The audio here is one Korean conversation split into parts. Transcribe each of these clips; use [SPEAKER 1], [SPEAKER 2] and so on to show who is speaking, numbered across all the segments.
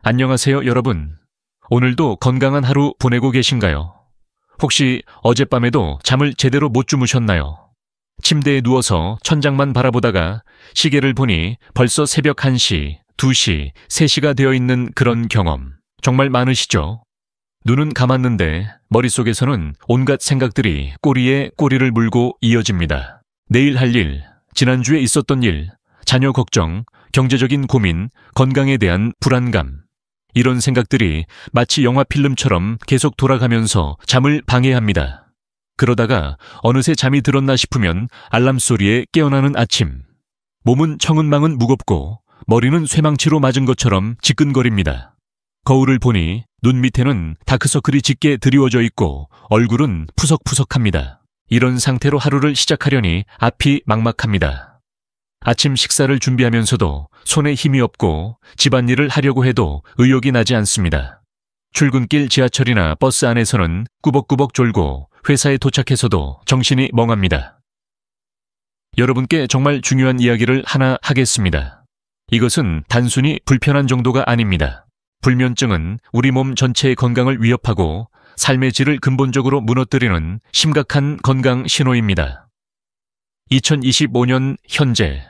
[SPEAKER 1] 안녕하세요, 여러분. 오늘도 건강한 하루 보내고 계신가요? 혹시 어젯밤에도 잠을 제대로 못 주무셨나요? 침대에 누워서 천장만 바라보다가 시계를 보니 벌써 새벽 1시, 2시, 3시가 되어 있는 그런 경험 정말 많으시죠? 눈은 감았는데 머릿속에서는 온갖 생각들이 꼬리에 꼬리를 물고 이어집니다. 내일 할 일, 지난주에 있었던 일, 자녀 걱정, 경제적인 고민, 건강에 대한 불안감. 이런 생각들이 마치 영화 필름처럼 계속 돌아가면서 잠을 방해합니다. 그러다가 어느새 잠이 들었나 싶으면 알람 소리에 깨어나는 아침. 몸은 청은망은 무겁고 머리는 쇠망치로 맞은 것처럼 지끈거립니다. 거울을 보니 눈 밑에는 다크서클이 짙게 드리워져 있고 얼굴은 푸석푸석합니다. 이런 상태로 하루를 시작하려니 앞이 막막합니다. 아침 식사를 준비하면서도 손에 힘이 없고 집안일을 하려고 해도 의욕이 나지 않습니다. 출근길 지하철이나 버스 안에서는 꾸벅꾸벅 졸고 회사에 도착해서도 정신이 멍합니다. 여러분께 정말 중요한 이야기를 하나 하겠습니다. 이것은 단순히 불편한 정도가 아닙니다. 불면증은 우리 몸 전체의 건강을 위협하고 삶의 질을 근본적으로 무너뜨리는 심각한 건강 신호입니다. 2025년 현재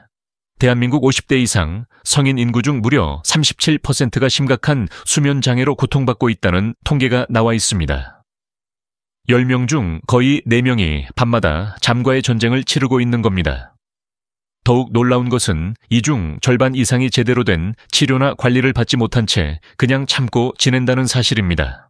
[SPEAKER 1] 대한민국 50대 이상 성인 인구 중 무려 37%가 심각한 수면 장애로 고통받고 있다는 통계가 나와 있습니다. 10명 중 거의 4명이 밤마다 잠과의 전쟁을 치르고 있는 겁니다. 더욱 놀라운 것은 이 중 절반 이상이 제대로 된 치료나 관리를 받지 못한 채 그냥 참고 지낸다는 사실입니다.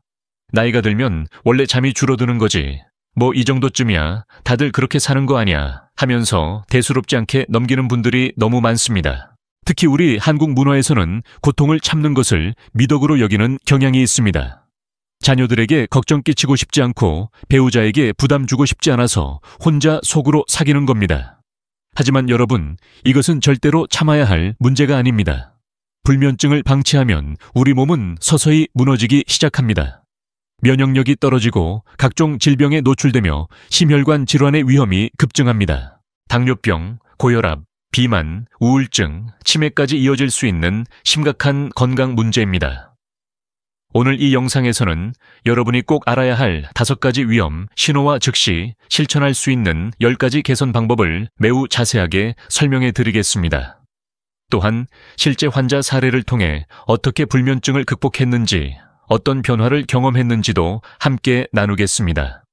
[SPEAKER 1] 나이가 들면 원래 잠이 줄어드는 거지. 뭐 이 정도쯤이야. 다들 그렇게 사는 거 아니야. 하면서 대수롭지 않게 넘기는 분들이 너무 많습니다. 특히 우리 한국 문화에서는 고통을 참는 것을 미덕으로 여기는 경향이 있습니다. 자녀들에게 걱정 끼치고 싶지 않고 배우자에게 부담 주고 싶지 않아서 혼자 속으로 사귀는 겁니다. 하지만 여러분, 이것은 절대로 참아야 할 문제가 아닙니다. 불면증을 방치하면 우리 몸은 서서히 무너지기 시작합니다. 면역력이 떨어지고 각종 질병에 노출되며 심혈관 질환의 위험이 급증합니다. 당뇨병, 고혈압, 비만, 우울증, 치매까지 이어질 수 있는 심각한 건강 문제입니다. 오늘 이 영상에서는 여러분이 꼭 알아야 할 5가지 위험, 신호와 즉시 실천할 수 있는 10가지 개선 방법을 매우 자세하게 설명해 드리겠습니다. 또한 실제 환자 사례를 통해 어떻게 불면증을 극복했는지, 어떤 변화를 경험했는지도 함께 나누겠습니다.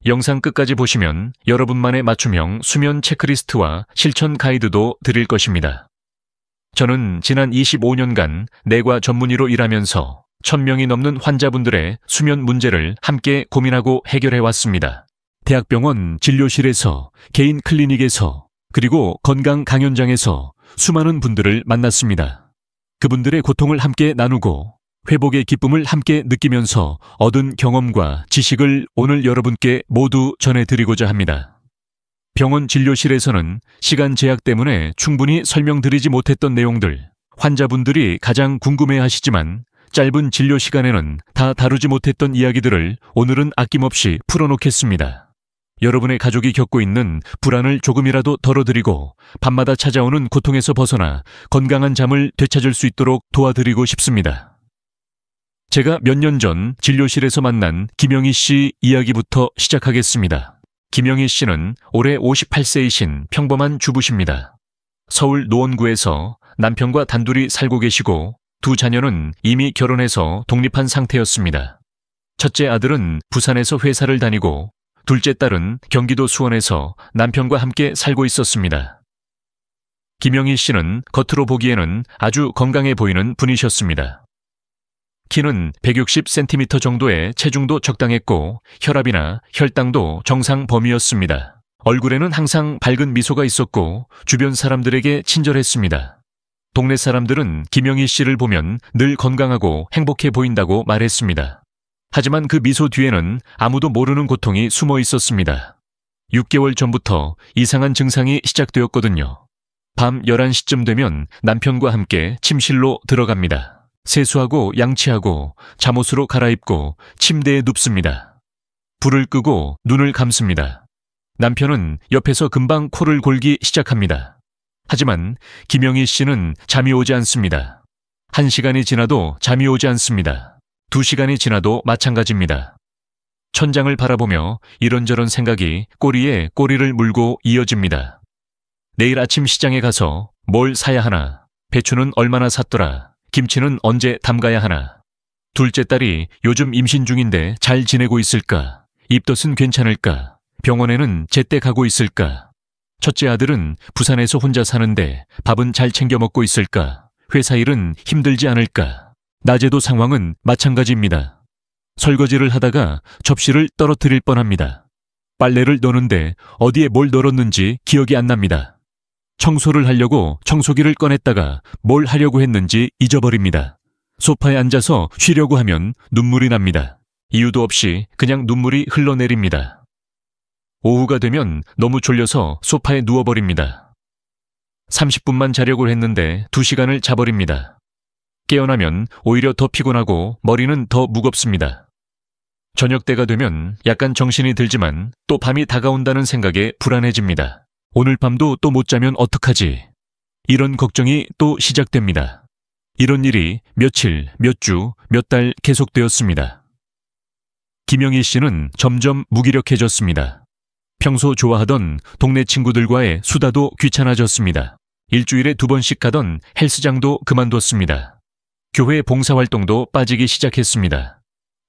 [SPEAKER 1] 영상 끝까지 보시면 여러분만의 맞춤형 수면 체크리스트와 실천 가이드도 드릴 것입니다. 저는 지난 25년간 내과 전문의로 일하면서 1000명이 넘는 환자분들의 수면 문제를 함께 고민하고 해결해 왔습니다. 대학병원 진료실에서, 개인 클리닉에서, 그리고 건강 강연장에서 수많은 분들을 만났습니다. 그분들의 고통을 함께 나누고 회복의 기쁨을 함께 느끼면서 얻은 경험과 지식을 오늘 여러분께 모두 전해드리고자 합니다. 병원 진료실에서는 시간 제약 때문에 충분히 설명드리지 못했던 내용들, 환자분들이 가장 궁금해하시지만 짧은 진료 시간에는 다 다루지 못했던 이야기들을 오늘은 아낌없이 풀어놓겠습니다. 여러분의 가족이 겪고 있는 불안을 조금이라도 덜어드리고 밤마다 찾아오는 고통에서 벗어나 건강한 잠을 되찾을 수 있도록 도와드리고 싶습니다. 제가 몇 년 전 진료실에서 만난 김영희 씨 이야기부터 시작하겠습니다. 김영희 씨는 올해 58세이신 평범한 주부십니다. 서울 노원구에서 남편과 단둘이 살고 계시고 2 자녀는 이미 결혼해서 독립한 상태였습니다. 첫째 아들은 부산에서 회사를 다니고 둘째 딸은 경기도 수원에서 남편과 함께 살고 있었습니다. 김영희 씨는 겉으로 보기에는 아주 건강해 보이는 분이셨습니다. 키는 160cm 정도의 체중도 적당했고 혈압이나 혈당도 정상 범위였습니다. 얼굴에는 항상 밝은 미소가 있었고 주변 사람들에게 친절했습니다. 동네 사람들은 김영희 씨를 보면 늘 건강하고 행복해 보인다고 말했습니다. 하지만 그 미소 뒤에는 아무도 모르는 고통이 숨어 있었습니다. 6개월 전부터 이상한 증상이 시작되었거든요. 밤 11시쯤 되면 남편과 함께 침실로 들어갑니다. 세수하고 양치하고 잠옷으로 갈아입고 침대에 눕습니다. 불을 끄고 눈을 감습니다. 남편은 옆에서 금방 코를 골기 시작합니다. 하지만 김영희 씨는 잠이 오지 않습니다. 1시간이 지나도 잠이 오지 않습니다. 2시간이 지나도 마찬가지입니다. 천장을 바라보며 이런저런 생각이 꼬리에 꼬리를 물고 이어집니다. 내일 아침 시장에 가서 뭘 사야 하나? 배추는 얼마나 샀더라? 김치는 언제 담가야 하나? 둘째 딸이 요즘 임신 중인데 잘 지내고 있을까? 입덧은 괜찮을까? 병원에는 제때 가고 있을까? 첫째 아들은 부산에서 혼자 사는데 밥은 잘 챙겨 먹고 있을까? 회사 일은 힘들지 않을까? 낮에도 상황은 마찬가지입니다. 설거지를 하다가 접시를 떨어뜨릴 뻔합니다. 빨래를 넣는데 어디에 뭘 넣었는지 기억이 안 납니다. 청소를 하려고 청소기를 꺼냈다가 뭘 하려고 했는지 잊어버립니다. 소파에 앉아서 쉬려고 하면 눈물이 납니다. 이유도 없이 그냥 눈물이 흘러내립니다. 오후가 되면 너무 졸려서 소파에 누워버립니다. 30분만 자려고 했는데 2시간을 자버립니다. 깨어나면 오히려 더 피곤하고 머리는 더 무겁습니다. 저녁 때가 되면 약간 정신이 들지만 또 밤이 다가온다는 생각에 불안해집니다. 오늘 밤도 또 못 자면 어떡하지? 이런 걱정이 또 시작됩니다. 이런 일이 며칠, 몇 주, 몇 달 계속되었습니다. 김영희 씨는 점점 무기력해졌습니다. 평소 좋아하던 동네 친구들과의 수다도 귀찮아졌습니다. 일주일에 2번씩 가던 헬스장도 그만뒀습니다. 교회 봉사활동도 빠지기 시작했습니다.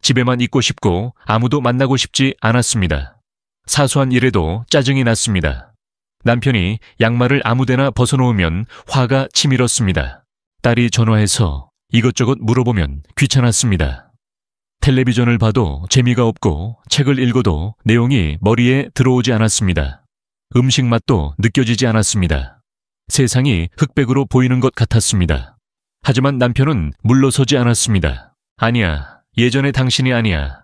[SPEAKER 1] 집에만 있고 싶고 아무도 만나고 싶지 않았습니다. 사소한 일에도 짜증이 났습니다. 남편이 양말을 아무데나 벗어놓으면 화가 치밀었습니다. 딸이 전화해서 이것저것 물어보면 귀찮았습니다. 텔레비전을 봐도 재미가 없고 책을 읽어도 내용이 머리에 들어오지 않았습니다. 음식 맛도 느껴지지 않았습니다. 세상이 흑백으로 보이는 것 같았습니다. 하지만 남편은 물러서지 않았습니다. 아니야, 예전의 당신이 아니야.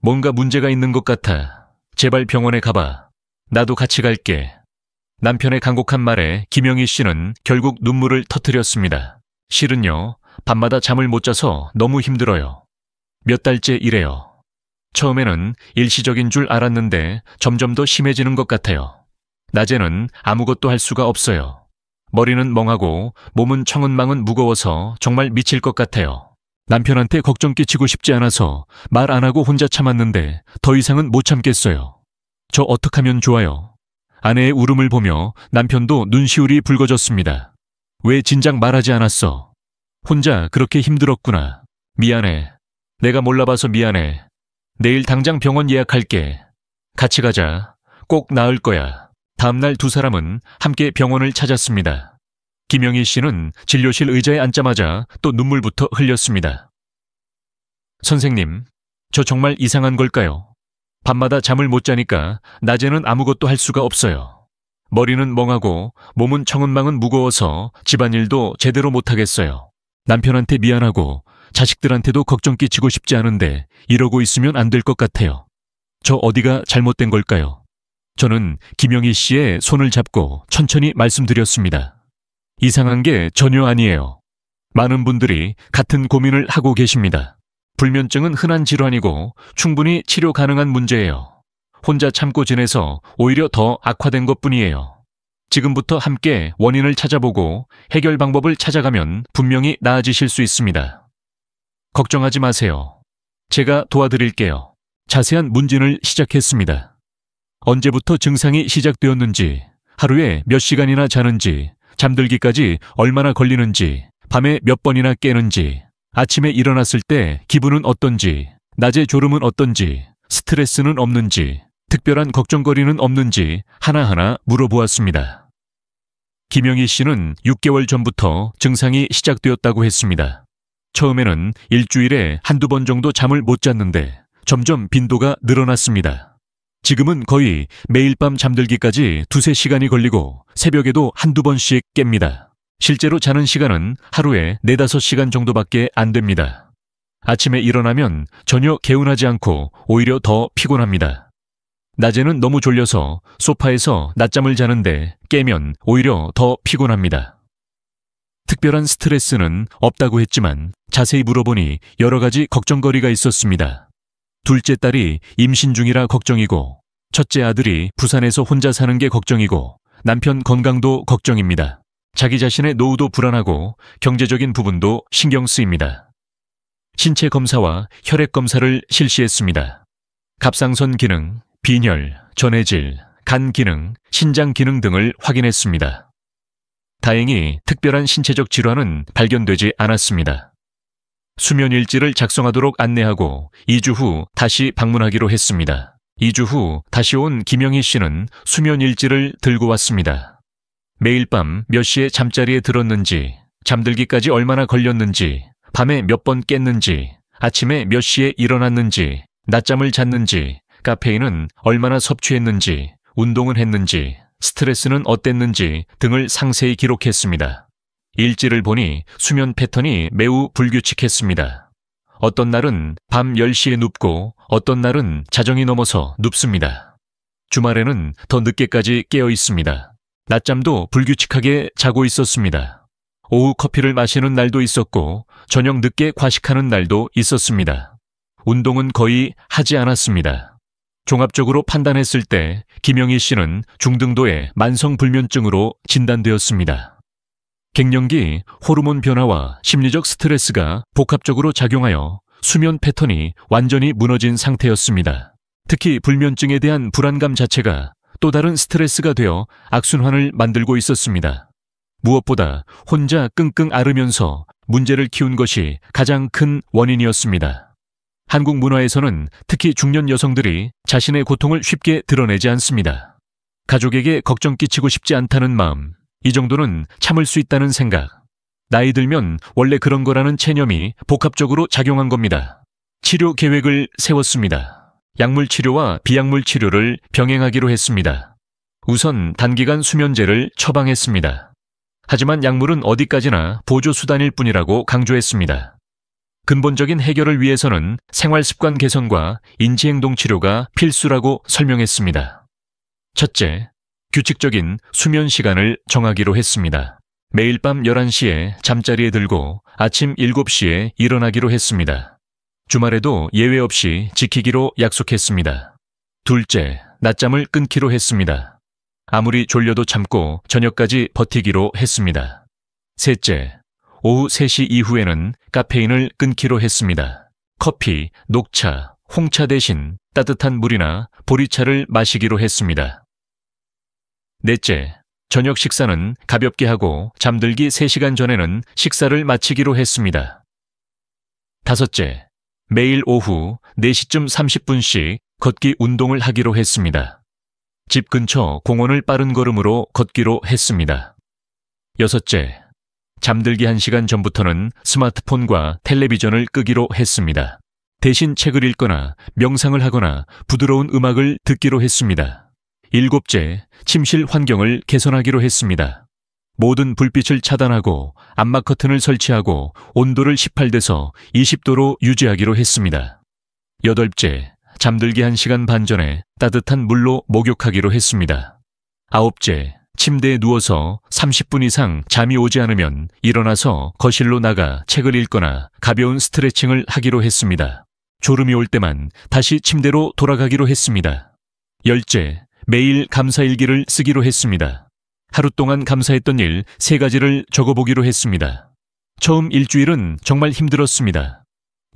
[SPEAKER 1] 뭔가 문제가 있는 것 같아. 제발 병원에 가봐. 나도 같이 갈게. 남편의 간곡한 말에 김영희 씨는 결국 눈물을 터뜨렸습니다. 실은요, 밤마다 잠을 못 자서 너무 힘들어요. 몇 달째 이래요. 처음에는 일시적인 줄 알았는데 점점 더 심해지는 것 같아요. 낮에는 아무것도 할 수가 없어요. 머리는 멍하고 몸은 청은망은 무거워서 정말 미칠 것 같아요. 남편한테 걱정 끼치고 싶지 않아서 말 안 하고 혼자 참았는데 더 이상은 못 참겠어요. 저 어떡하면 좋아요? 아내의 울음을 보며 남편도 눈시울이 붉어졌습니다. 왜 진작 말하지 않았어? 혼자 그렇게 힘들었구나. 미안해. 내가 몰라봐서 미안해. 내일 당장 병원 예약할게. 같이 가자. 꼭 나을 거야. 다음날 2사람은 함께 병원을 찾았습니다. 김영희 씨는 진료실 의자에 앉자마자 또 눈물부터 흘렸습니다. 선생님, 저 정말 이상한 걸까요? 밤마다 잠을 못 자니까 낮에는 아무것도 할 수가 없어요. 머리는 멍하고 몸은 청은망은 무거워서 집안일도 제대로 못하겠어요. 남편한테 미안하고 자식들한테도 걱정 끼치고 싶지 않은데 이러고 있으면 안 될 것 같아요. 저 어디가 잘못된 걸까요? 저는 김영희 씨의 손을 잡고 천천히 말씀드렸습니다. 이상한 게 전혀 아니에요. 많은 분들이 같은 고민을 하고 계십니다. 불면증은 흔한 질환이고 충분히 치료 가능한 문제예요. 혼자 참고 지내서 오히려 더 악화된 것뿐이에요. 지금부터 함께 원인을 찾아보고 해결 방법을 찾아가면 분명히 나아지실 수 있습니다. 걱정하지 마세요. 제가 도와드릴게요. 자세한 문진을 시작했습니다. 언제부터 증상이 시작되었는지, 하루에 몇 시간이나 자는지, 잠들기까지 얼마나 걸리는지, 밤에 몇 번이나 깨는지, 아침에 일어났을 때 기분은 어떤지, 낮에 졸음은 어떤지, 스트레스는 없는지, 특별한 걱정거리는 없는지 하나하나 물어보았습니다. 김영희 씨는 6개월 전부터 증상이 시작되었다고 했습니다. 처음에는 일주일에 1~2번 정도 잠을 못 잤는데 점점 빈도가 늘어났습니다. 지금은 거의 매일 밤 잠들기까지 2~3시간이 걸리고 새벽에도 1~2번씩 깹니다. 실제로 자는 시간은 하루에 4~5시간 정도밖에 안 됩니다. 아침에 일어나면 전혀 개운하지 않고 오히려 더 피곤합니다. 낮에는 너무 졸려서 소파에서 낮잠을 자는데 깨면 오히려 더 피곤합니다. 특별한 스트레스는 없다고 했지만 자세히 물어보니 여러 가지 걱정거리가 있었습니다. 둘째 딸이 임신 중이라 걱정이고, 첫째 아들이 부산에서 혼자 사는 게 걱정이고, 남편 건강도 걱정입니다. 자기 자신의 노후도 불안하고 경제적인 부분도 신경 쓰입니다. 신체 검사와 혈액 검사를 실시했습니다. 갑상선 기능, 빈혈, 전해질, 간 기능, 신장 기능 등을 확인했습니다. 다행히 특별한 신체적 질환은 발견되지 않았습니다. 수면 일지를 작성하도록 안내하고 2주 후 다시 방문하기로 했습니다. 2주 후 다시 온 김영희 씨는 수면 일지를 들고 왔습니다. 매일 밤 몇 시에 잠자리에 들었는지, 잠들기까지 얼마나 걸렸는지, 밤에 몇 번 깼는지, 아침에 몇 시에 일어났는지, 낮잠을 잤는지, 카페인은 얼마나 섭취했는지, 운동은 했는지, 스트레스는 어땠는지 등을 상세히 기록했습니다. 일지를 보니 수면 패턴이 매우 불규칙했습니다. 어떤 날은 밤 10시에 눕고 어떤 날은 자정이 넘어서 눕습니다. 주말에는 더 늦게까지 깨어 있습니다. 낮잠도 불규칙하게 자고 있었습니다. 오후 커피를 마시는 날도 있었고 저녁 늦게 과식하는 날도 있었습니다. 운동은 거의 하지 않았습니다. 종합적으로 판단했을 때 김영희 씨는 중등도의 만성불면증으로 진단되었습니다. 갱년기 호르몬 변화와 심리적 스트레스가 복합적으로 작용하여 수면 패턴이 완전히 무너진 상태였습니다. 특히 불면증에 대한 불안감 자체가 또 다른 스트레스가 되어 악순환을 만들고 있었습니다. 무엇보다 혼자 끙끙 앓으면서 문제를 키운 것이 가장 큰 원인이었습니다. 한국 문화에서는 특히 중년 여성들이 자신의 고통을 쉽게 드러내지 않습니다. 가족에게 걱정 끼치고 싶지 않다는 마음, 이 정도는 참을 수 있다는 생각, 나이 들면 원래 그런 거라는 체념이 복합적으로 작용한 겁니다. 치료 계획을 세웠습니다. 약물 치료와 비약물 치료를 병행하기로 했습니다. 우선 단기간 수면제를 처방했습니다. 하지만 약물은 어디까지나 보조수단일 뿐이라고 강조했습니다. 근본적인 해결을 위해서는 생활습관 개선과 인지행동 치료가 필수라고 설명했습니다. 첫째, 규칙적인 수면 시간을 정하기로 했습니다. 매일 밤 11시에 잠자리에 들고 아침 7시에 일어나기로 했습니다. 주말에도 예외 없이 지키기로 약속했습니다. 둘째, 낮잠을 끊기로 했습니다. 아무리 졸려도 참고 저녁까지 버티기로 했습니다. 셋째, 오후 3시 이후에는 카페인을 끊기로 했습니다. 커피, 녹차, 홍차 대신 따뜻한 물이나 보리차를 마시기로 했습니다. 넷째, 저녁 식사는 가볍게 하고 잠들기 3시간 전에는 식사를 마치기로 했습니다. 다섯째, 매일 오후 4시쯤 30분씩 걷기 운동을 하기로 했습니다. 집 근처 공원을 빠른 걸음으로 걷기로 했습니다. 여섯째, 잠들기 1시간 전부터는 스마트폰과 텔레비전을 끄기로 했습니다. 대신 책을 읽거나 명상을 하거나 부드러운 음악을 듣기로 했습니다. 일곱째, 침실 환경을 개선하기로 했습니다. 모든 불빛을 차단하고 암막 커튼을 설치하고 온도를 18도에서 20도로 유지하기로 했습니다. 여덟째, 잠들기 1시간 반 전에 따뜻한 물로 목욕하기로 했습니다. 아홉째, 침대에 누워서 30분 이상 잠이 오지 않으면 일어나서 거실로 나가 책을 읽거나 가벼운 스트레칭을 하기로 했습니다. 졸음이 올 때만 다시 침대로 돌아가기로 했습니다. 열째, 매일 감사일기를 쓰기로 했습니다. 하루 동안 감사했던 일 3가지를 적어보기로 했습니다. 처음 일주일은 정말 힘들었습니다.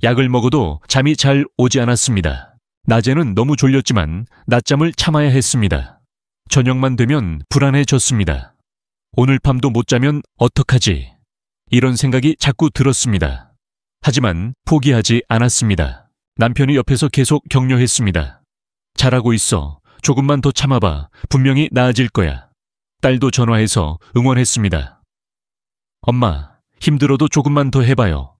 [SPEAKER 1] 약을 먹어도 잠이 잘 오지 않았습니다. 낮에는 너무 졸렸지만 낮잠을 참아야 했습니다. 저녁만 되면 불안해졌습니다. 오늘 밤도 못 자면 어떡하지? 이런 생각이 자꾸 들었습니다. 하지만 포기하지 않았습니다. 남편이 옆에서 계속 격려했습니다. 잘하고 있어. 조금만 더 참아봐. 분명히 나아질 거야. 딸도 전화해서 응원했습니다. 엄마, 힘들어도 조금만 더 해봐요.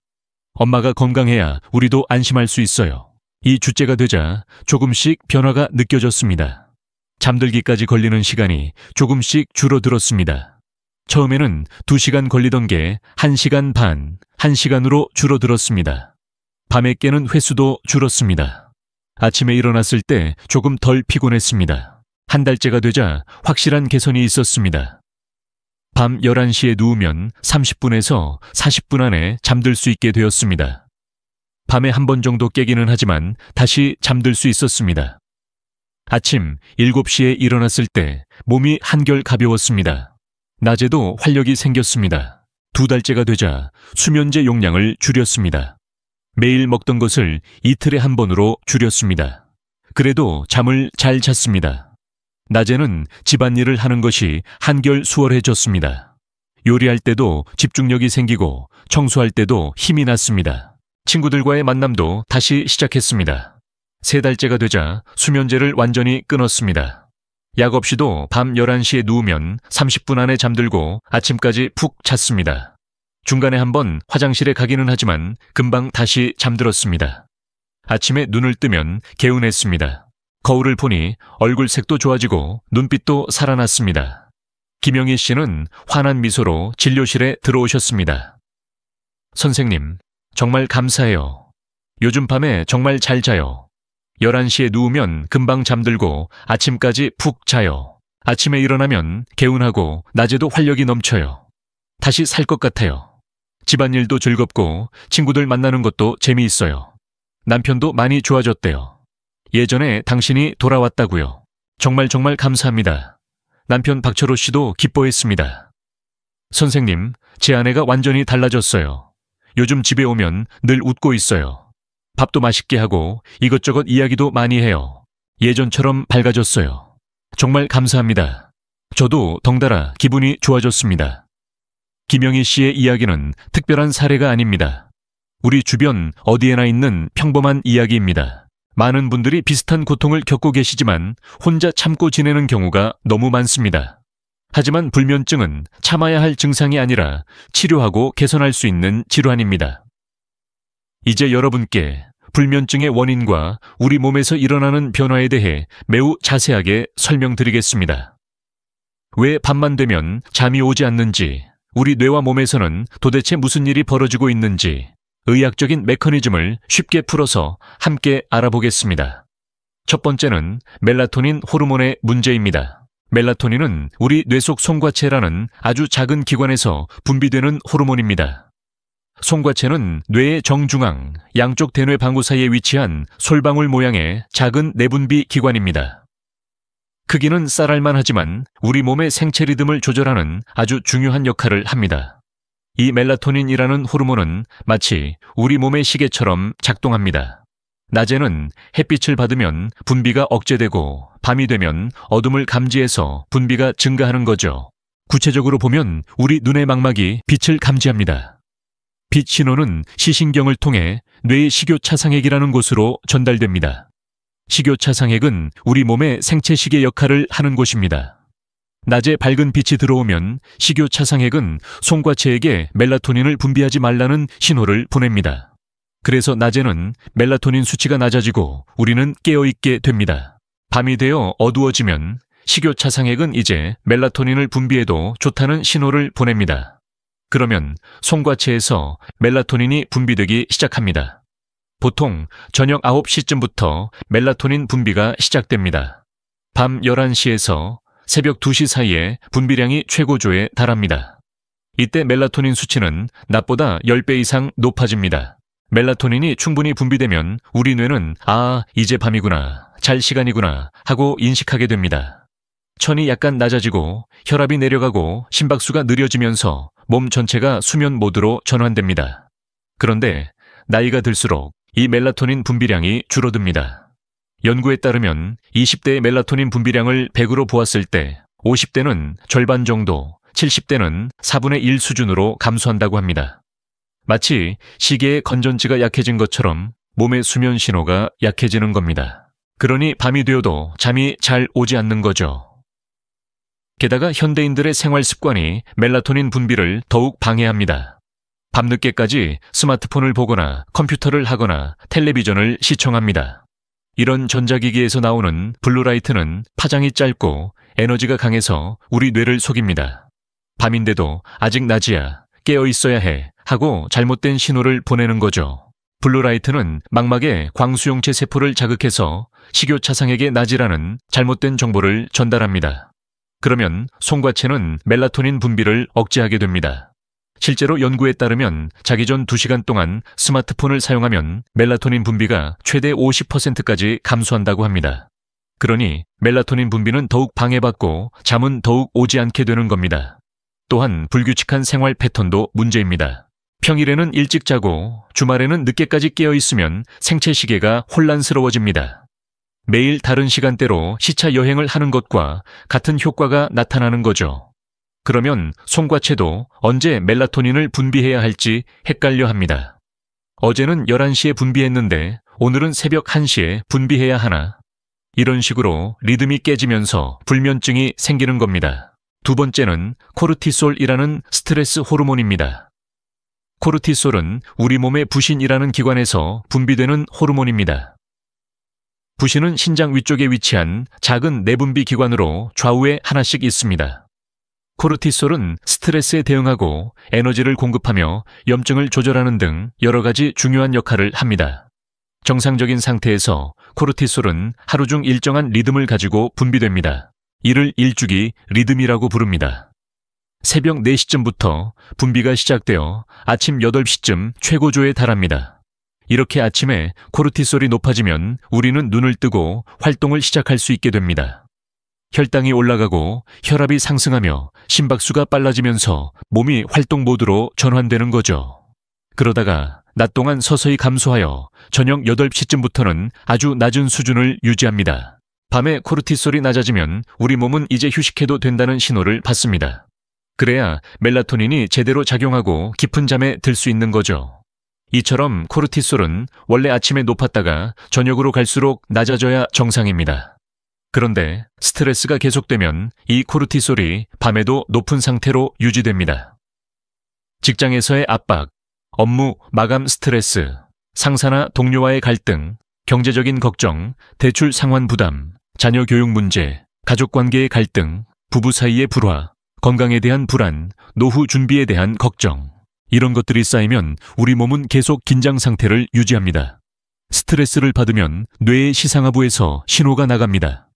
[SPEAKER 1] 엄마가 건강해야 우리도 안심할 수 있어요. 이 주째가 되자 조금씩 변화가 느껴졌습니다. 잠들기까지 걸리는 시간이 조금씩 줄어들었습니다. 처음에는 2시간 걸리던 게 1시간 반, 1시간으로 줄어들었습니다. 밤에 깨는 횟수도 줄었습니다. 아침에 일어났을 때 조금 덜 피곤했습니다. 한 달째가 되자 확실한 개선이 있었습니다. 밤 11시에 누우면 30분에서 40분 안에 잠들 수 있게 되었습니다. 밤에 한 번 정도 깨기는 하지만 다시 잠들 수 있었습니다. 아침 7시에 일어났을 때 몸이 한결 가벼웠습니다. 낮에도 활력이 생겼습니다. 2달째가 되자 수면제 용량을 줄였습니다. 매일 먹던 것을 이틀에 한 번으로 줄였습니다. 그래도 잠을 잘 잤습니다. 낮에는 집안일을 하는 것이 한결 수월해졌습니다. 요리할 때도 집중력이 생기고 청소할 때도 힘이 났습니다. 친구들과의 만남도 다시 시작했습니다. 3달째가 되자 수면제를 완전히 끊었습니다. 약 없이도 밤 11시에 누우면 30분 안에 잠들고 아침까지 푹 잤습니다. 중간에 한번 화장실에 가기는 하지만 금방 다시 잠들었습니다. 아침에 눈을 뜨면 개운했습니다. 거울을 보니 얼굴색도 좋아지고 눈빛도 살아났습니다. 김영희 씨는 환한 미소로 진료실에 들어오셨습니다. 선생님, 정말 감사해요. 요즘 밤에 정말 잘 자요. 11시에 누우면 금방 잠들고 아침까지 푹 자요. 아침에 일어나면 개운하고 낮에도 활력이 넘쳐요. 다시 살 것 같아요. 집안일도 즐겁고 친구들 만나는 것도 재미있어요. 남편도 많이 좋아졌대요. 예전에 당신이 돌아왔다고요. 정말 감사합니다. 남편 박철호 씨도 기뻐했습니다. 선생님, 제 아내가 완전히 달라졌어요. 요즘 집에 오면 늘 웃고 있어요. 밥도 맛있게 하고 이것저것 이야기도 많이 해요. 예전처럼 밝아졌어요. 정말 감사합니다. 저도 덩달아 기분이 좋아졌습니다. 김영희 씨의 이야기는 특별한 사례가 아닙니다. 우리 주변 어디에나 있는 평범한 이야기입니다. 많은 분들이 비슷한 고통을 겪고 계시지만 혼자 참고 지내는 경우가 너무 많습니다. 하지만 불면증은 참아야 할 증상이 아니라 치료하고 개선할 수 있는 질환입니다. 이제 여러분께 불면증의 원인과 우리 몸에서 일어나는 변화에 대해 매우 자세하게 설명드리겠습니다. 왜 밤만 되면 잠이 오지 않는지, 우리 뇌와 몸에서는 도대체 무슨 일이 벌어지고 있는지 의학적인 메커니즘을 쉽게 풀어서 함께 알아보겠습니다. 첫 번째는 멜라토닌 호르몬의 문제입니다. 멜라토닌은 우리 뇌 속 송과체라는 아주 작은 기관에서 분비되는 호르몬입니다. 송과체는 뇌의 정중앙, 양쪽 대뇌 방구 사이에 위치한 솔방울 모양의 작은 내분비 기관입니다. 크기는 쌀알만 하지만 우리 몸의 생체 리듬을 조절하는 아주 중요한 역할을 합니다. 이 멜라토닌이라는 호르몬은 마치 우리 몸의 시계처럼 작동합니다. 낮에는 햇빛을 받으면 분비가 억제되고 밤이 되면 어둠을 감지해서 분비가 증가하는 거죠. 구체적으로 보면 우리 눈의 망막이 빛을 감지합니다. 빛 신호는 시신경을 통해 뇌의 식교차상핵이라는 곳으로 전달됩니다. 식교차상핵은 우리 몸의 생체시계 역할을 하는 곳입니다. 낮에 밝은 빛이 들어오면 식교차상핵은 송과체에게 멜라토닌을 분비하지 말라는 신호를 보냅니다. 그래서 낮에는 멜라토닌 수치가 낮아지고 우리는 깨어있게 됩니다. 밤이 되어 어두워지면 식교차상핵은 이제 멜라토닌을 분비해도 좋다는 신호를 보냅니다. 그러면 송과체에서 멜라토닌이 분비되기 시작합니다. 보통 저녁 9시쯤부터 멜라토닌 분비가 시작됩니다. 밤 11시에서 새벽 2시 사이에 분비량이 최고조에 달합니다. 이때 멜라토닌 수치는 낮보다 10배 이상 높아집니다. 멜라토닌이 충분히 분비되면 우리 뇌는 이제 밤이구나, 잘 시간이구나 하고 인식하게 됩니다. 천이 약간 낮아지고 혈압이 내려가고 심박수가 느려지면서 몸 전체가 수면 모드로 전환됩니다. 그런데 나이가 들수록 이 멜라토닌 분비량이 줄어듭니다. 연구에 따르면 20대의 멜라토닌 분비량을 100으로 보았을 때 50대는 절반 정도, 70대는 4분의 1 수준으로 감소한다고 합니다. 마치 시계의 건전지가 약해진 것처럼 몸의 수면 신호가 약해지는 겁니다. 그러니 밤이 되어도 잠이 잘 오지 않는 거죠. 게다가 현대인들의 생활 습관이 멜라토닌 분비를 더욱 방해합니다. 밤늦게까지 스마트폰을 보거나 컴퓨터를 하거나 텔레비전을 시청합니다. 이런 전자기기에서 나오는 블루라이트는 파장이 짧고 에너지가 강해서 우리 뇌를 속입니다. 밤인데도 아직 낮이야, 깨어 있어야 해 하고 잘못된 신호를 보내는 거죠. 블루라이트는 망막의 광수용체 세포를 자극해서 식교차상에게 낮이라는 잘못된 정보를 전달합니다. 그러면 송과체는 멜라토닌 분비를 억제하게 됩니다. 실제로 연구에 따르면 자기 전 2시간 동안 스마트폰을 사용하면 멜라토닌 분비가 최대 50%까지 감소한다고 합니다. 그러니 멜라토닌 분비는 더욱 방해받고 잠은 더욱 오지 않게 되는 겁니다. 또한 불규칙한 생활 패턴도 문제입니다. 평일에는 일찍 자고 주말에는 늦게까지 깨어 있으면 생체 시계가 혼란스러워집니다. 매일 다른 시간대로 시차 여행을 하는 것과 같은 효과가 나타나는 거죠. 그러면 송과체도 언제 멜라토닌을 분비해야 할지 헷갈려 합니다. 어제는 11시에 분비했는데 오늘은 새벽 1시에 분비해야 하나? 이런 식으로 리듬이 깨지면서 불면증이 생기는 겁니다. 두 번째는 코르티솔이라는 스트레스 호르몬입니다. 코르티솔은 우리 몸의 부신이라는 기관에서 분비되는 호르몬입니다. 부신은 신장 위쪽에 위치한 작은 내분비 기관으로 좌우에 하나씩 있습니다. 코르티솔은 스트레스에 대응하고 에너지를 공급하며 염증을 조절하는 등 여러 가지 중요한 역할을 합니다. 정상적인 상태에서 코르티솔은 하루 중 일정한 리듬을 가지고 분비됩니다. 이를 일주기 리듬이라고 부릅니다. 새벽 4시쯤부터 분비가 시작되어 아침 8시쯤 최고조에 달합니다. 이렇게 아침에 코르티솔이 높아지면 우리는 눈을 뜨고 활동을 시작할 수 있게 됩니다. 혈당이 올라가고 혈압이 상승하며 심박수가 빨라지면서 몸이 활동 모드로 전환되는 거죠. 그러다가 낮 동안 서서히 감소하여 저녁 8시쯤부터는 아주 낮은 수준을 유지합니다. 밤에 코르티솔이 낮아지면 우리 몸은 이제 휴식해도 된다는 신호를 받습니다. 그래야 멜라토닌이 제대로 작용하고 깊은 잠에 들 수 있는 거죠. 이처럼 코르티솔은 원래 아침에 높았다가 저녁으로 갈수록 낮아져야 정상입니다. 그런데 스트레스가 계속되면 이 코르티솔이 밤에도 높은 상태로 유지됩니다. 직장에서의 압박, 업무 마감 스트레스, 상사나 동료와의 갈등, 경제적인 걱정, 대출 상환 부담, 자녀 교육 문제, 가족 관계의 갈등, 부부 사이의 불화, 건강에 대한 불안, 노후 준비에 대한 걱정, 이런 것들이 쌓이면 우리 몸은 계속 긴장 상태를 유지합니다. 스트레스를 받으면 뇌의 시상하부에서 신호가 나갑니다.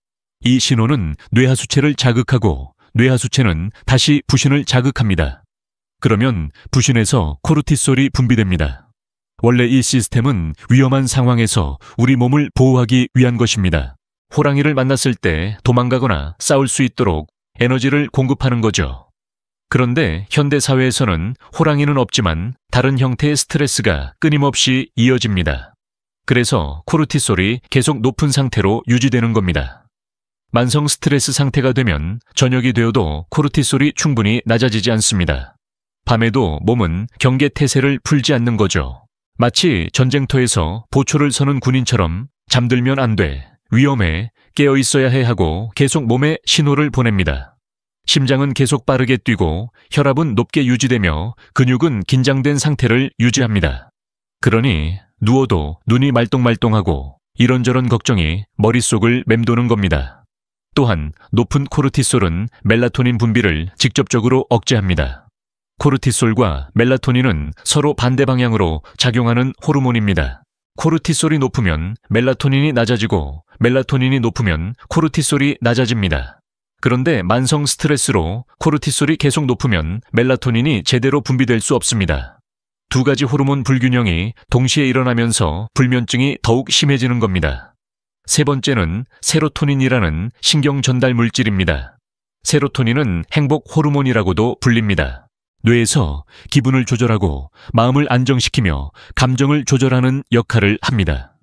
[SPEAKER 1] 이 신호는 뇌하수체를 자극하고 뇌하수체는 다시 부신을 자극합니다. 그러면 부신에서 코르티솔이 분비됩니다. 원래 이 시스템은 위험한 상황에서 우리 몸을 보호하기 위한 것입니다. 호랑이를 만났을 때 도망가거나 싸울 수 있도록 에너지를 공급하는 거죠. 그런데 현대 사회에서는 호랑이는 없지만 다른 형태의 스트레스가 끊임없이 이어집니다. 그래서 코르티솔이 계속 높은 상태로 유지되는 겁니다. 만성 스트레스 상태가 되면 저녁이 되어도 코르티솔이 충분히 낮아지지 않습니다. 밤에도 몸은 경계 태세를 풀지 않는 거죠. 마치 전쟁터에서 보초를 서는 군인처럼 잠들면 안 돼, 위험해, 깨어 있어야 해 하고 계속 몸에 신호를 보냅니다. 심장은 계속 빠르게 뛰고 혈압은 높게 유지되며 근육은 긴장된 상태를 유지합니다. 그러니 누워도 눈이 말똥말똥하고 이런저런 걱정이 머릿속을 맴도는 겁니다. 또한 높은 코르티솔은 멜라토닌 분비를 직접적으로 억제합니다. 코르티솔과 멜라토닌은 서로 반대 방향으로 작용하는 호르몬입니다. 코르티솔이 높으면 멜라토닌이 낮아지고 멜라토닌이 높으면 코르티솔이 낮아집니다. 그런데 만성 스트레스로 코르티솔이 계속 높으면 멜라토닌이 제대로 분비될 수 없습니다. 두 가지 호르몬 불균형이 동시에 일어나면서 불면증이 더욱 심해지는 겁니다. 세 번째는 세로토닌이라는 신경 전달 물질입니다. 세로토닌은 행복 호르몬이라고도 불립니다. 뇌에서 기분을 조절하고 마음을 안정시키며 감정을 조절하는 역할을 합니다.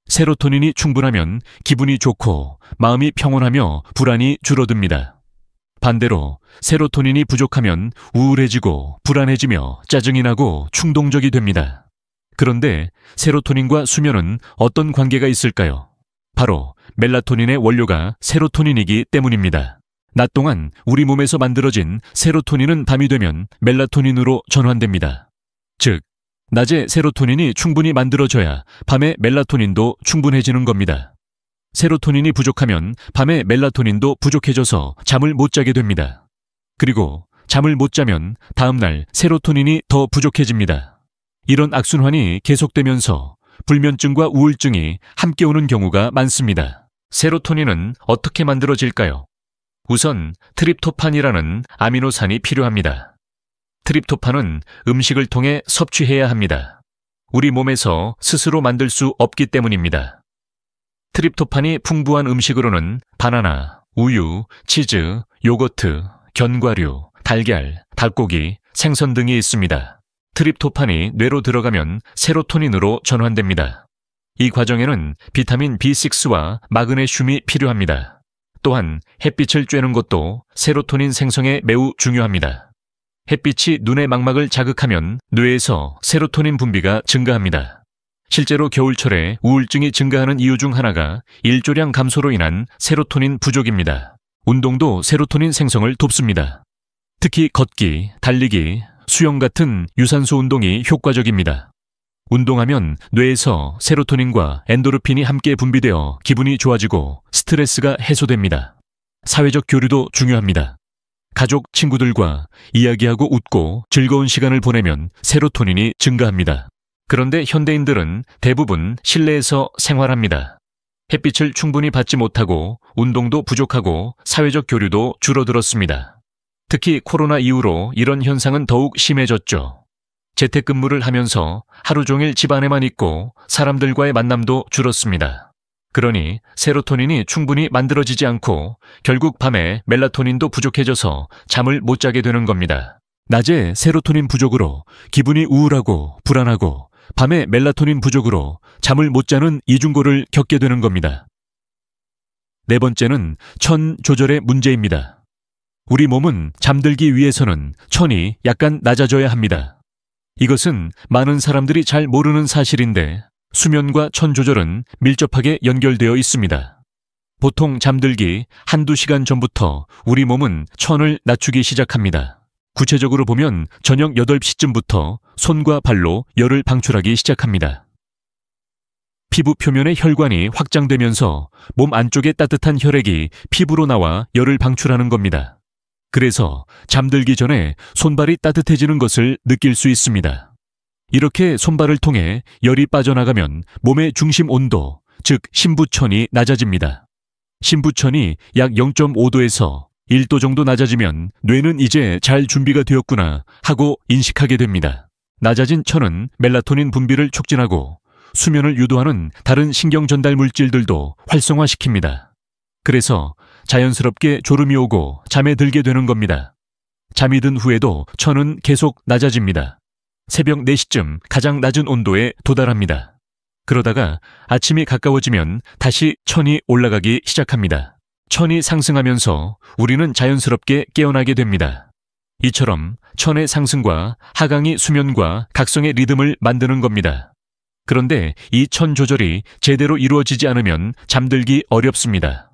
[SPEAKER 1] 세로토닌이 충분하면 기분이 좋고 마음이 평온하며 불안이 줄어듭니다. 반대로 세로토닌이 부족하면 우울해지고 불안해지며 짜증이 나고 충동적이 됩니다. 그런데 세로토닌과 수면은 어떤 관계가 있을까요? 바로 멜라토닌의 원료가 세로토닌이기 때문입니다. 낮 동안 우리 몸에서 만들어진 세로토닌은 밤이 되면 멜라토닌으로 전환됩니다. 즉, 낮에 세로토닌이 충분히 만들어져야 밤에 멜라토닌도 충분해지는 겁니다. 세로토닌이 부족하면 밤에 멜라토닌도 부족해져서 잠을 못 자게 됩니다. 그리고 잠을 못 자면 다음날 세로토닌이 더 부족해집니다. 이런 악순환이 계속되면서 불면증과 우울증이 함께 오는 경우가 많습니다. 세로토닌은 어떻게 만들어질까요? 우선 트립토판이라는 아미노산이 필요합니다. 트립토판은 음식을 통해 섭취해야 합니다. 우리 몸에서 스스로 만들 수 없기 때문입니다. 트립토판이 풍부한 음식으로는 바나나, 우유, 치즈, 요거트, 견과류, 달걀, 닭고기, 생선 등이 있습니다. 트립토판이 뇌로 들어가면 세로토닌으로 전환됩니다. 이 과정에는 비타민 B6와 마그네슘이 필요합니다. 또한 햇빛을 쬐는 것도 세로토닌 생성에 매우 중요합니다. 햇빛이 눈의 망막을 자극하면 뇌에서 세로토닌 분비가 증가합니다. 실제로 겨울철에 우울증이 증가하는 이유 중 하나가 일조량 감소로 인한 세로토닌 부족입니다. 운동도 세로토닌 생성을 돕습니다. 특히 걷기, 달리기, 수영 같은 유산소 운동이 효과적입니다. 운동하면 뇌에서 세로토닌과 엔도르핀이 함께 분비되어 기분이 좋아지고 스트레스가 해소됩니다. 사회적 교류도 중요합니다. 가족, 친구들과 이야기하고 웃고 즐거운 시간을 보내면 세로토닌이 증가합니다. 그런데 현대인들은 대부분 실내에서 생활합니다. 햇빛을 충분히 받지 못하고 운동도 부족하고 사회적 교류도 줄어들었습니다. 특히 코로나 이후로 이런 현상은 더욱 심해졌죠. 재택근무를 하면서 하루 종일 집 안에만 있고 사람들과의 만남도 줄었습니다. 그러니 세로토닌이 충분히 만들어지지 않고 결국 밤에 멜라토닌도 부족해져서 잠을 못 자게 되는 겁니다. 낮에 세로토닌 부족으로 기분이 우울하고 불안하고 밤에 멜라토닌 부족으로 잠을 못 자는 이중고를 겪게 되는 겁니다. 네 번째는 천 조절의 문제입니다. 우리 몸은 잠들기 위해서는 천이 약간 낮아져야 합니다. 이것은 많은 사람들이 잘 모르는 사실인데 수면과 천 조절은 밀접하게 연결되어 있습니다. 보통 잠들기 한두 시간 전부터 우리 몸은 천을 낮추기 시작합니다. 구체적으로 보면 저녁 8시쯤부터 손과 발로 열을 방출하기 시작합니다. 피부 표면의 혈관이 확장되면서 몸 안쪽의 따뜻한 혈액이 피부로 나와 열을 방출하는 겁니다. 그래서 잠들기 전에 손발이 따뜻해지는 것을 느낄 수 있습니다. 이렇게 손발을 통해 열이 빠져나가면 몸의 중심 온도, 즉 심부천이 낮아집니다. 심부천이 약 0.5도에서 1도 정도 낮아지면 뇌는 이제 잘 준비가 되었구나 하고 인식하게 됩니다. 낮아진 천은 멜라토닌 분비를 촉진하고 수면을 유도하는 다른 신경 전달 물질들도 활성화시킵니다. 그래서 자연스럽게 졸음이 오고 잠에 들게 되는 겁니다. 잠이 든 후에도 천은 계속 낮아집니다. 새벽 4시쯤 가장 낮은 온도에 도달합니다. 그러다가 아침이 가까워지면 다시 천이 올라가기 시작합니다. 천이 상승하면서 우리는 자연스럽게 깨어나게 됩니다. 이처럼 천의 상승과 하강이 수면과 각성의 리듬을 만드는 겁니다. 그런데 이 천 조절이 제대로 이루어지지 않으면 잠들기 어렵습니다.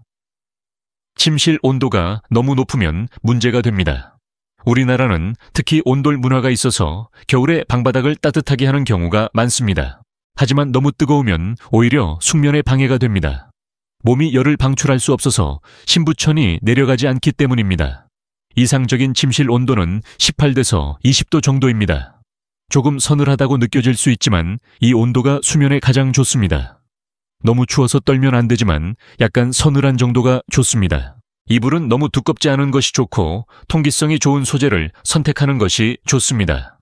[SPEAKER 1] 침실 온도가 너무 높으면 문제가 됩니다. 우리나라는 특히 온돌 문화가 있어서 겨울에 방바닥을 따뜻하게 하는 경우가 많습니다. 하지만 너무 뜨거우면 오히려 숙면에 방해가 됩니다. 몸이 열을 방출할 수 없어서 심부천이 내려가지 않기 때문입니다. 이상적인 침실 온도는 18도에서 20도 정도입니다. 조금 서늘하다고 느껴질 수 있지만 이 온도가 수면에 가장 좋습니다. 너무 추워서 떨면 안 되지만 약간 서늘한 정도가 좋습니다. 이불은 너무 두껍지 않은 것이 좋고 통기성이 좋은 소재를 선택하는 것이 좋습니다.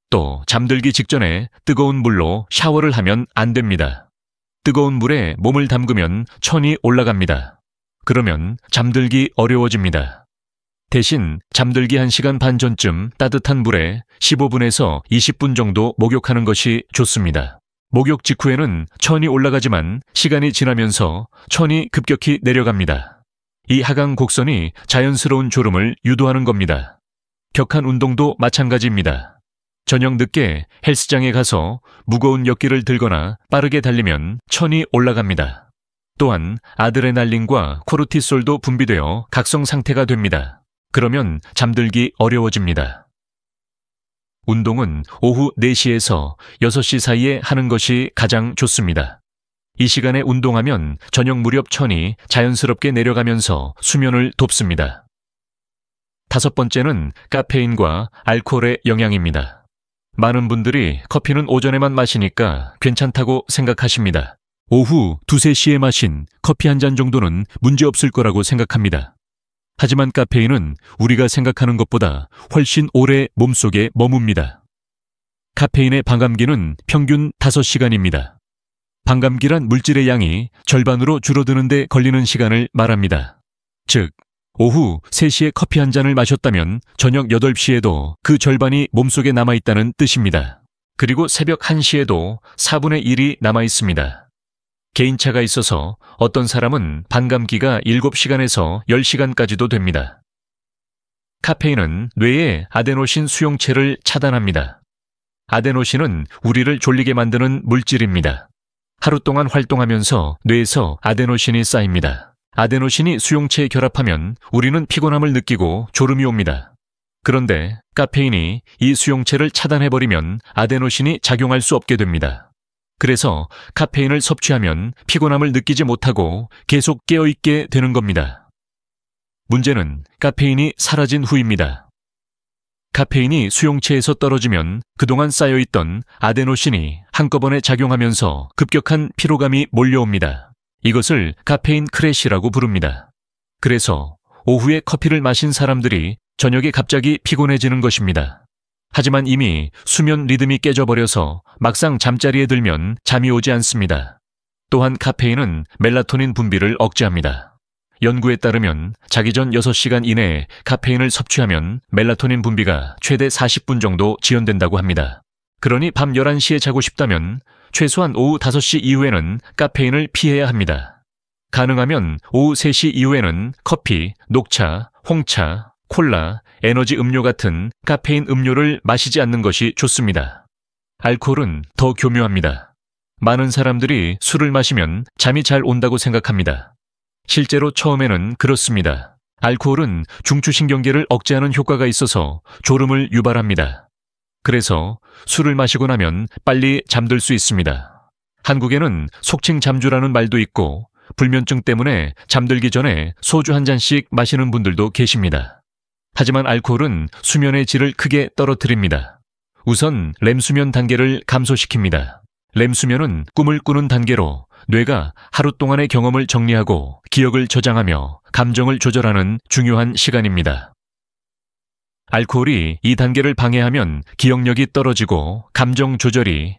[SPEAKER 1] 또 잠들기 직전에 뜨거운 물로 샤워를 하면 안 됩니다. 뜨거운 물에 몸을 담그면 천이 올라갑니다. 그러면 잠들기 어려워집니다. 대신 잠들기 1시간 반 전쯤 따뜻한 물에 15분에서 20분 정도 목욕하는 것이 좋습니다. 목욕 직후에는 천이 올라가지만 시간이 지나면서 천이 급격히 내려갑니다. 이 하강 곡선이 자연스러운 졸음을 유도하는 겁니다. 격한 운동도 마찬가지입니다. 저녁 늦게 헬스장에 가서 무거운 역기를 들거나 빠르게 달리면 천이 올라갑니다. 또한 아드레날린과 코르티솔도 분비되어 각성 상태가 됩니다. 그러면 잠들기 어려워집니다. 운동은 오후 4시에서 6시 사이에 하는 것이 가장 좋습니다. 이 시간에 운동하면 저녁 무렵 천이 자연스럽게 내려가면서 수면을 돕습니다. 5번째는 카페인과 알코올의 영향입니다. 많은 분들이 커피는 오전에만 마시니까 괜찮다고 생각하십니다. 오후 2, 3시에 마신 커피 한 잔 정도는 문제없을 거라고 생각합니다. 하지만 카페인은 우리가 생각하는 것보다 훨씬 오래 몸속에 머뭅니다. 카페인의 반감기는 평균 5시간입니다. 반감기란 물질의 양이 절반으로 줄어드는 데 걸리는 시간을 말합니다. 즉, 오후 3시에 커피 한 잔을 마셨다면 저녁 8시에도 그 절반이 몸속에 남아있다는 뜻입니다. 그리고 새벽 1시에도 4분의 1이 남아있습니다. 개인차가 있어서 어떤 사람은 반감기가 7시간에서 10시간까지도 됩니다. 카페인은 뇌의 아데노신 수용체를 차단합니다. 아데노신은 우리를 졸리게 만드는 물질입니다. 하루 동안 활동하면서 뇌에서 아데노신이 쌓입니다. 아데노신이 수용체에 결합하면 우리는 피곤함을 느끼고 졸음이 옵니다. 그런데 카페인이 이 수용체를 차단해버리면 아데노신이 작용할 수 없게 됩니다. 그래서 카페인을 섭취하면 피곤함을 느끼지 못하고 계속 깨어있게 되는 겁니다. 문제는 카페인이 사라진 후입니다. 카페인이 수용체에서 떨어지면 그동안 쌓여있던 아데노신이 한꺼번에 작용하면서 급격한 피로감이 몰려옵니다. 이것을 카페인 크래시라고 부릅니다. 그래서 오후에 커피를 마신 사람들이 저녁에 갑자기 피곤해지는 것입니다. 하지만 이미 수면 리듬이 깨져버려서 막상 잠자리에 들면 잠이 오지 않습니다. 또한 카페인은 멜라토닌 분비를 억제합니다. 연구에 따르면 자기 전 6시간 이내에 카페인을 섭취하면 멜라토닌 분비가 최대 40분 정도 지연된다고 합니다. 그러니 밤 11시에 자고 싶다면 최소한 오후 5시 이후에는 카페인을 피해야 합니다. 가능하면 오후 3시 이후에는 커피, 녹차, 홍차, 콜라, 에너지 음료 같은 카페인 음료를 마시지 않는 것이 좋습니다. 알코올은 더 교묘합니다. 많은 사람들이 술을 마시면 잠이 잘 온다고 생각합니다. 실제로 처음에는 그렇습니다. 알코올은 중추신경계를 억제하는 효과가 있어서 졸음을 유발합니다. 그래서 술을 마시고 나면 빨리 잠들 수 있습니다. 한국에는 속칭 잠주라는 말도 있고 불면증 때문에 잠들기 전에 소주 한 잔씩 마시는 분들도 계십니다. 하지만 알코올은 수면의 질을 크게 떨어뜨립니다. 우선 렘수면 단계를 감소시킵니다. 렘수면은 꿈을 꾸는 단계로 뇌가 하루 동안의 경험을 정리하고 기억을 저장하며 감정을 조절하는 중요한 시간입니다. 알코올이 이 단계를 방해하면 기억력이 떨어지고 감정 조절이